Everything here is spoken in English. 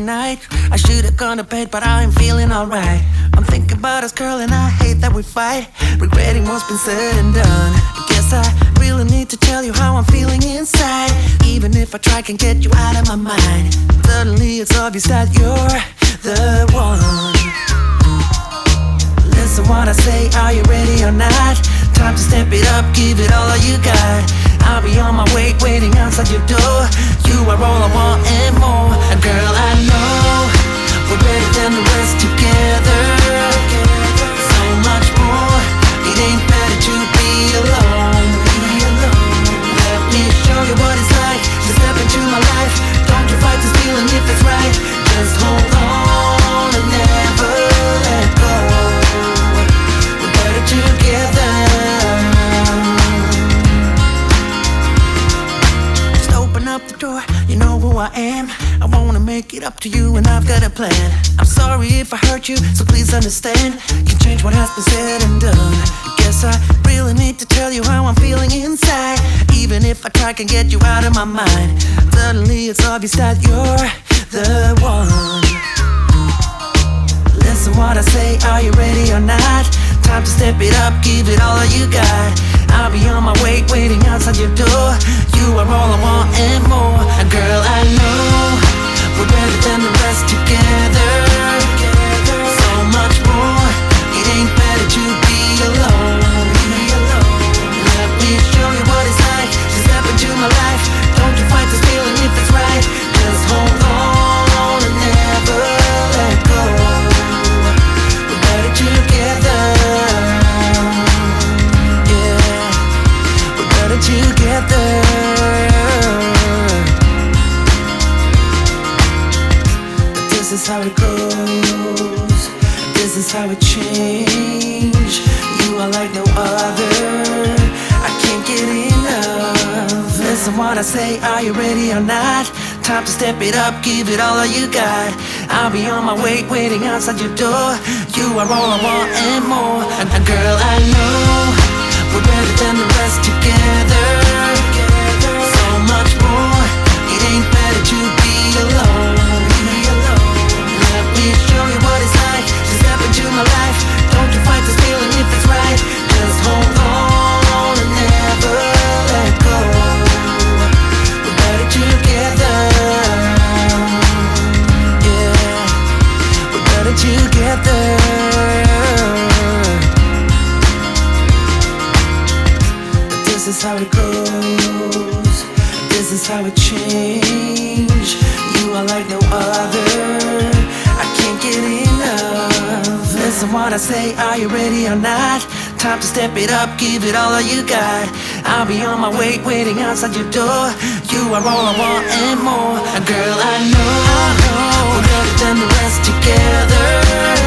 night. I should've gone to bed, but I am feeling alright. I'm thinking about us, girl, and I hate that we fight. Regretting what's been said and done. I guess I really need to tell you how I'm feeling inside. Even if I try, can't get you out of my mind. Suddenly it's obvious that you're the one. Listen what I say, are you ready or not? Time to step it up, give it all you got. I'll be on my way, waiting outside your door. You are all I want and more. And girl, I know we're better than the rest together. So much more, it ain't better to be alone. Let me show you what it's like to step into my life. Don't you fight this feeling if it's right. Just hold on and never let go. We're better together. Up the door, you know who I am. I wanna make it up to you and I've got a plan. I'm sorry if I hurt you, so please understand. Can't change what has been said and done. Guess I really need to tell you how I'm feeling inside. Even if I try, can't get you out of my mind. Suddenly it's obvious that you're the one. Listen what I say, are you ready or not? Time to step it up, give it all you got. I'll be on my way, waiting outside your door. You are all I want and more. And girl, I know we're better than the rest together. So much more, it ain't better to be alone. Let me show you what it's like to step into my life. Don't you fight this feeling if it's right. Just hold on and never let go. We're better together. Together. But this is how it goes. This is how it changed. You are like no other. I can't get enough. Listen what I say, are you ready or not? Time to step it up, give it all you got. I'll be on my way, waiting outside your door. You are all I want and more. And girl, I know we're better than the rest together. So much more, it ain't better to be alone. Let me show you what it's like to step into my life. Don't you fight this feeling if it's right. Just hold on and never let go. We're better together. Yeah, we're better together. This is how it goes. This is how it changed. You are like no other. I can't get enough. Listen what I say, are you ready or not? Time to step it up, give it all you got. I'll be on my way, waiting outside your door. You are all I want and more. And girl, I know we're better than the rest together.